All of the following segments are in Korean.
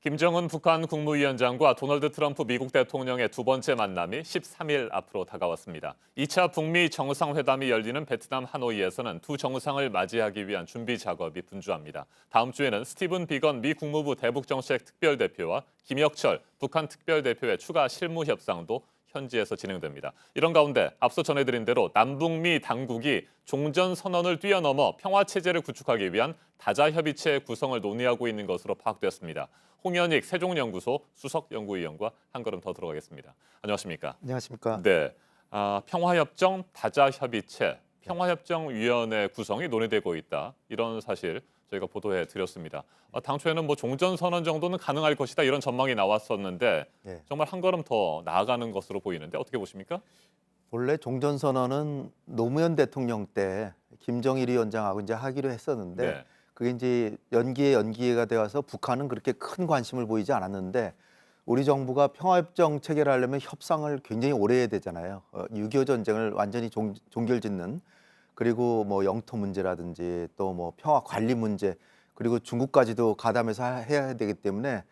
김정은 북한 국무위원장과 도널드 트럼프 미국 대통령의 두 번째 만남이 13일 앞으로 다가왔습니다. 2차 북미 정상회담이 열리는 베트남 하노이에서는 두 정상을 맞이하기 위한 준비 작업이 분주합니다. 다음 주에는 스티븐 비건 미 국무부 대북정책 특별대표와 김혁철 북한 특별대표의 추가 실무 협상도 현지에서 진행됩니다. 이런 가운데 앞서 전해드린 대로 남북미 당국이 종전선언을 뛰어넘어 평화체제를 구축하기 위한 다자협의체 구성을 논의하고 있는 것으로 파악됐습니다. 홍현익 세종연구소 수석연구위원과 한 걸음 더 들어가겠습니다. 안녕하십니까? 안녕하십니까? 네, 평화협정 다자협의체, 평화협정위원회 구성이 논의되고 있다. 이런 사실 저희가 보도해 드렸습니다. 당초에는 종전선언 정도는 가능할 것이다 이런 전망이 나왔었는데 예. 정말 한 걸음 더 나아가는 것으로 보이는데 어떻게 보십니까? 원래 종전선언은 노무현 대통령 때 김정일 위원장하고 이제 하기로 했었는데 네. 그게 이제 연기가 되어서 북한은 그렇게 큰 관심을 보이지 않았는데 우리 정부가 평화협정 체결하려면 협상을 굉장히 오래 해야 되잖아요. 6.25 전쟁을 완전히 종결짓는 그리고 영토 문제라든지 또 평화 관리 문제 그리고 중국까지도 가담해서 해야 되기 때문에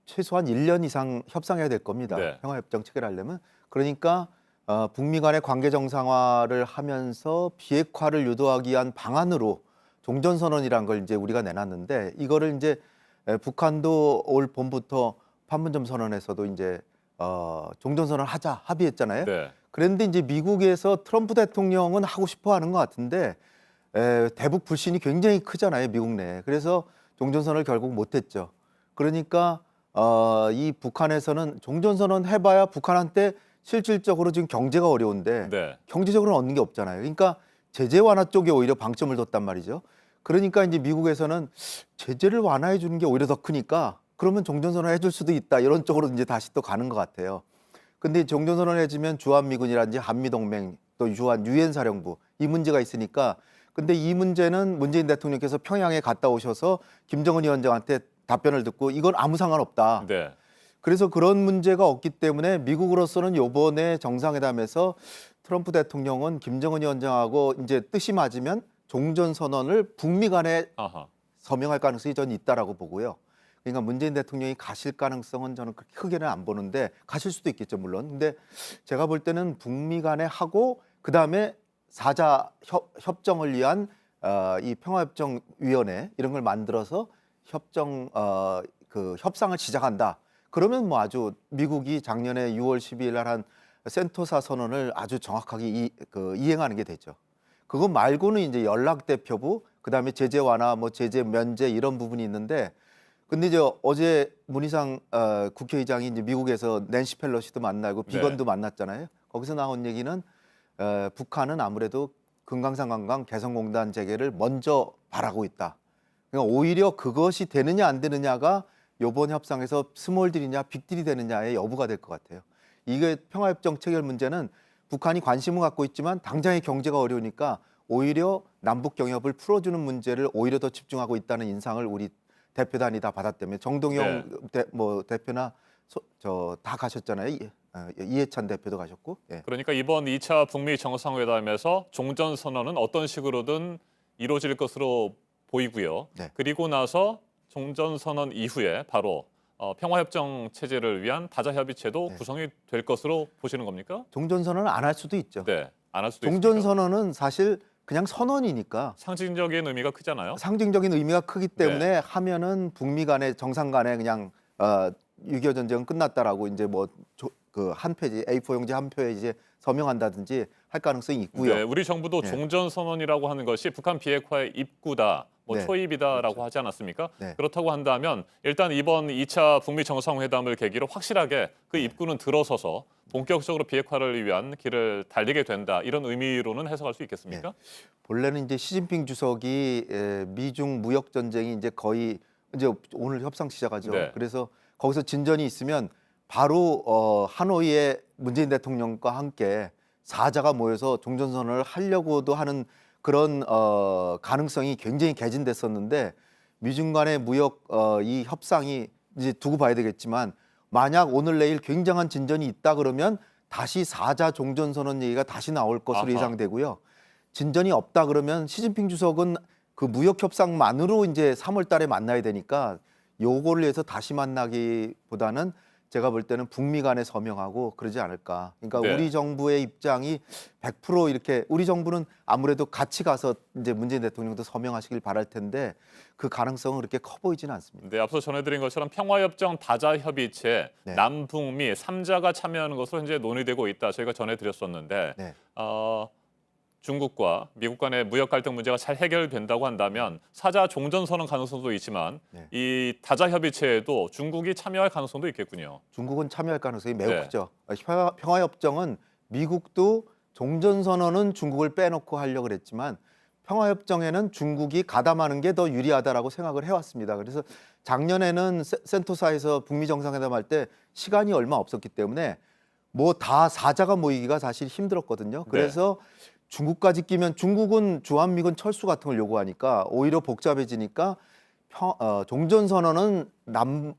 최소한 1년 이상 협상해야 될 겁니다. 네. 평화협정 체결하려면. 그러니까 북미 간의 관계 정상화를 하면서 비핵화를 유도하기 위한 방안으로 종전선언이란 걸 이제 우리가 내놨는데 이거를 이제 북한도 올 봄부터 판문점 선언에서도 이제 종전선언 하자 합의했잖아요. 네. 그런데 이제 미국에서 트럼프 대통령은 하고 싶어 하는 것 같은데 대북 불신이 굉장히 크잖아요, 미국 내에. 그래서 종전선언을 결국 못했죠. 그러니까 이 북한에서는 종전선언 해봐야 북한한테 실질적으로 지금 경제가 어려운데 네. 경제적으로는 얻는 게 없잖아요. 그러니까 제재 완화 쪽에 오히려 방점을 뒀단 말이죠. 그러니까 이제 미국에서는 제재를 완화해 주는 게 오히려 더 크니까 그러면 종전선언 해줄 수도 있다 이런 쪽으로 이제 다시 또 가는 것 같아요. 근데 종전선언 해주면 주한미군이라든지 한미동맹 또 유엔 사령부 이 문제가 있으니까 근데 이 문제는 문재인 대통령께서 평양에 갔다 오셔서 김정은 위원장한테 답변을 듣고 이건 아무 상관없다. 네. 그래서 그런 문제가 없기 때문에 미국으로서는 이번에 정상회담에서 트럼프 대통령은 김정은 위원장하고 이제 뜻이 맞으면 종전선언을 북미 간에 아하. 서명할 가능성이 저는 있다라고 보고요. 그러니까 문재인 대통령이 가실 가능성은 저는 그렇게 크게는 안 보는데 가실 수도 있겠죠, 물론. 근데 제가 볼 때는 북미 간에 하고 그다음에 사자 협정을 위한 이 평화협정위원회 이런 걸 만들어서 그 협상을 시작한다. 그러면 아주 미국이 작년에 6월 12일 날 한 센토사 선언을 아주 정확하게 이행하는 게 되죠. 그거 말고는 이제 연락대표부, 그다음에 제재 완화, 제재 면제 이런 부분이 있는데, 근데 이제 어제 문희상 국회의장이 이제 미국에서 낸시 펠로시도 만나고 비건도 만났잖아요. 거기서 나온 얘기는 북한은 아무래도 금강산 관광 개성공단 재개를 먼저 바라고 있다. 그러니까 오히려 그것이 되느냐 안 되느냐가 이번 협상에서 스몰딜이냐 빅딜이 되느냐의 여부가 될 것 같아요. 이게 평화협정 체결 문제는 북한이 관심을 갖고 있지만 당장의 경제가 어려우니까 오히려 남북 경협을 풀어주는 문제를 오히려 더 집중하고 있다는 인상을 우리 대표단이 다 받았다며 정동영 대표나 다 가셨잖아요. 이해찬 대표도 가셨고. 예. 그러니까 이번 2차 북미 정상회담에서 종전선언은 어떤 식으로든 이루어질 것으로 보이고요. 네. 그리고 나서 종전선언 이후에 바로 평화협정 체제를 위한 다자협의체도 네. 구성이 될 것으로 보시는 겁니까? 종전선언은 안 할 수도 있죠. 네, 안 할 수도 있습니까? 종전선언은 사실 그냥 선언이니까 상징적인 의미가 크잖아요. 상징적인 의미가 크기 때문에 하면은 북미 간의 정상 간에 그냥 6.25 전쟁은 끝났다라고 이제 그 한 페이지 A4 용지 한 페이지에 서명한다든지 할 가능성이 있고요. 네, 우리 정부도 네. 종전선언이라고 하는 것이 북한 비핵화의 입구다, 네. 초입이다라고 그렇죠. 하지 않았습니까? 네. 그렇다고 한다면 일단 이번 2차 북미 정상회담을 계기로 확실하게 그 입구는 들어서서 본격적으로 비핵화를 위한 길을 달리게 된다. 이런 의미로는 해석할 수 있겠습니까? 본래는 이제 시진핑 주석이 미중 무역 전쟁이 이제 거의 이제 오늘 협상 시작하죠. 네. 그래서 거기서 진전이 있으면 바로 하노이에 문재인 대통령과 함께 사자가 모여서 종전선언을 하려고도 하는 그런 가능성이 굉장히 개진됐었는데 미중 간의 무역 이 협상이 이제 두고 봐야 되겠지만 만약 오늘 내일 굉장한 진전이 있다 그러면 다시 사자 종전선언 얘기가 다시 나올 것으로 아하. 예상되고요. 진전이 없다 그러면 시진핑 주석은 그 무역 협상만으로 이제 3월 달에 만나야 되니까 요거를 위해서 다시 만나기보다는 제가 볼 때는 북미 간에 서명하고 그러지 않을까. 그러니까 네. 우리 정부의 입장이 100% 이렇게 우리 정부는 아무래도 같이 가서 이제 문재인 대통령도 서명하시길 바랄 텐데 그 가능성은 그렇게 커 보이지는 않습니다. 네, 앞서 전해드린 것처럼 평화협정 다자협의체 네. 남북미 3자가 참여하는 것으로 현재 논의되고 있다. 저희가 전해드렸었는데 네. 중국과 미국 간의 무역 갈등 문제가 잘 해결된다고 한다면 사자 종전선언 가능성도 있지만 네. 이 다자협의체에도 중국이 참여할 가능성도 있겠군요. 중국은 참여할 가능성이 매우 네. 크죠. 평화협정은 미국도 종전선언은 중국을 빼놓고 하려고 그랬지만 평화협정에는 중국이 가담하는 게 더 유리하다라고 생각을 해왔습니다. 그래서 작년에는 센토사에서 북미 정상회담 할 때 시간이 얼마 없었기 때문에 뭐 다 사자가 모이기가 사실 힘들었거든요. 그래서 중국까지 끼면 중국은 주한미군 철수 같은 걸 요구하니까 오히려 복잡해지니까 종전선언은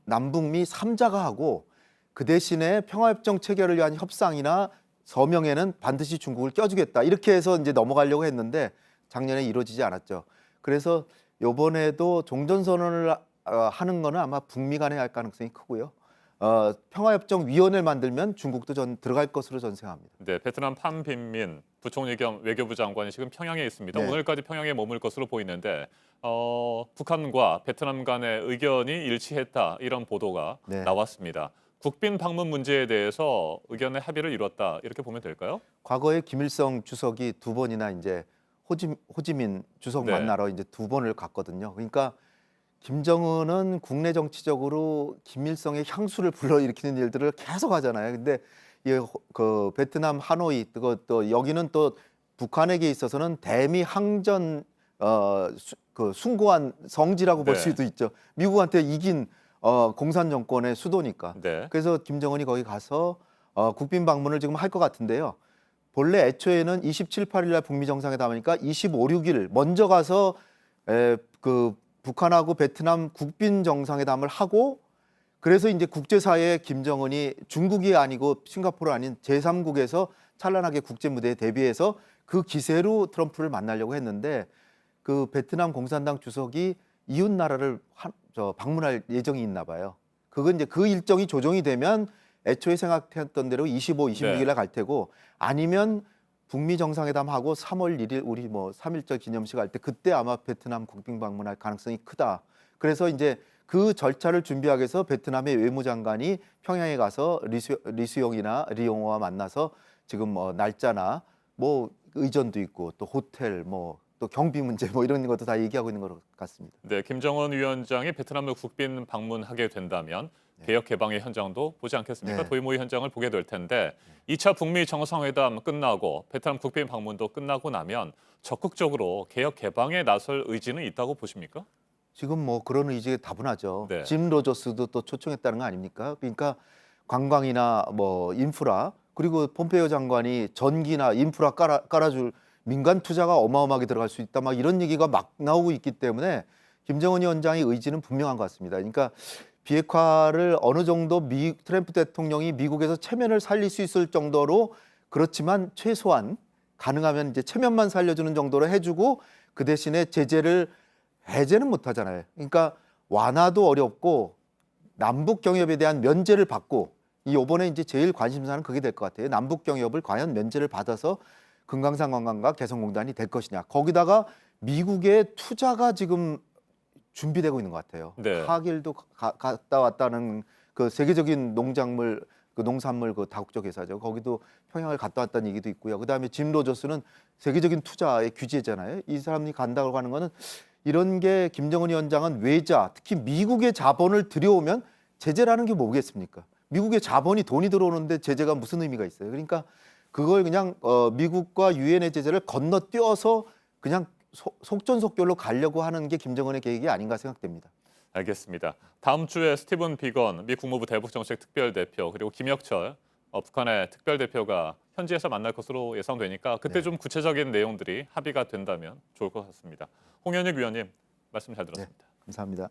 남북미 3자가 하고 그 대신에 평화협정 체결을 위한 협상이나 서명에는 반드시 중국을 껴주겠다. 이렇게 해서 이제 넘어가려고 했는데 작년에 이루어지지 않았죠. 그래서 이번에도 종전선언을 하는 거는 아마 북미 간에 할 가능성이 크고요. 평화협정 위원회를 만들면 중국도 전 들어갈 것으로 전 생각합니다. 네, 베트남 팜 빈민 부총리 겸 외교부 장관이 지금 평양에 있습니다. 네. 오늘까지 평양에 머물 것으로 보이는데 북한과 베트남 간의 의견이 일치했다 이런 보도가 네. 나왔습니다. 국빈 방문 문제에 대해서 의견의 합의를 이뤘다 이렇게 보면 될까요? 과거에 김일성 주석이 두 번이나 이제 호지민 주석 네. 만나러 이제 두 번을 갔거든요. 그러니까 김정은은 국내 정치적으로 김일성의 향수를 불러일으키는 일들을 계속 하잖아요. 근데 그 베트남 하노이 또 여기는 또 북한에게 있어서는 대미 항전 그 숭고한 성지라고 볼 네. 수도 있죠. 미국한테 이긴 공산 정권의 수도니까. 네. 그래서 김정은이 거기 가서 국빈 방문을 지금 할 것 같은데요. 본래 애초에는 27, 8일 날 북미 정상회담 하니까 25, 6일 먼저 가서 그 북한하고 베트남 국빈 정상회담을 하고 그래서 이제 국제사회에 김정은이 중국이 아니고 싱가포르 아닌 제3국에서 찬란하게 국제 무대에 대비해서 그 기세로 트럼프를 만나려고 했는데 그 베트남 공산당 주석이 이웃 나라를 방문할 예정이 있나 봐요. 그건 이제 그 일정이 조정이 되면 애초에 생각했던 대로 25, 26일 날 갈 테고 아니면 북미 정상회담하고 3월 1일 우리 뭐 3.1절 기념식 할 때 그때 아마 베트남 국빈 방문할 가능성이 크다. 그래서 이제 그 절차를 준비하기 위해서 베트남의 외무장관이 평양에 가서 리수용이나 리용호와 만나서 지금 뭐 날짜나 뭐 의전도 있고 또 호텔 뭐 또 경비 문제 뭐 이런 것도 다 얘기하고 있는 것 같습니다. 네, 김정은 위원장이 베트남을 국빈 방문하게 된다면 개혁 개방의 현장도 보지 않겠습니까? 네. 도이모의 현장을 보게 될 텐데 2차 북미 정상회담 끝나고 베트남 국빈 방문도 끝나고 나면 적극적으로 개혁 개방에 나설 의지는 있다고 보십니까? 지금 뭐 그런 의지가 다분하죠. 네. 짐 로저스도 또 초청했다는 거 아닙니까? 그러니까 관광이나 뭐 인프라 그리고 폼페이오 장관이 전기나 인프라 깔아줄 민간 투자가 어마어마하게 들어갈 수 있다 막 이런 얘기가 막 나오고 있기 때문에 김정은 위원장의 의지는 분명한 것 같습니다. 그러니까 비핵화를 어느 정도 트럼프 대통령이 미국에서 체면을 살릴 수 있을 정도로 그렇지만 최소한 가능하면 이제 체면만 살려주는 정도로 해주고 그 대신에 제재를 해제는 못하잖아요. 그러니까 완화도 어렵고 남북 경협에 대한 면제를 받고 이번에 이제 제일 관심사는 그게 될 것 같아요. 남북 경협을 과연 면제를 받아서 금강산 관광과 개성공단이 될 것이냐. 거기다가 미국의 투자가 지금 준비되고 있는 것 같아요. 네. 하길도 갔다 왔다는 그 세계적인 농작물, 그 농산물 그 다국적 회사죠. 거기도 평양을 갔다 왔다는 얘기도 있고요. 그다음에 짐 로저스는 세계적인 투자의 규제잖아요. 이 사람이 간다고 하는 거는 이런 게 김정은 위원장은 외자, 특히 미국의 자본을 들여오면 제재라는 게 뭐겠습니까? 미국의 자본이 돈이 들어오는데 제재가 무슨 의미가 있어요? 그러니까 그걸 그냥 미국과 유엔의 제재를 건너뛰어서 그냥 속전속결로 가려고 하는 게 김정은의 계획이 아닌가 생각됩니다. 알겠습니다. 다음 주에 스티븐 비건 미 국무부 대북정책 특별대표 그리고 김혁철 북한의 특별대표가 현지에서 만날 것으로 예상되니까 그때 네. 좀 구체적인 내용들이 합의가 된다면 좋을 것 같습니다. 홍현익 위원님 말씀 잘 들었습니다. 감사합니다.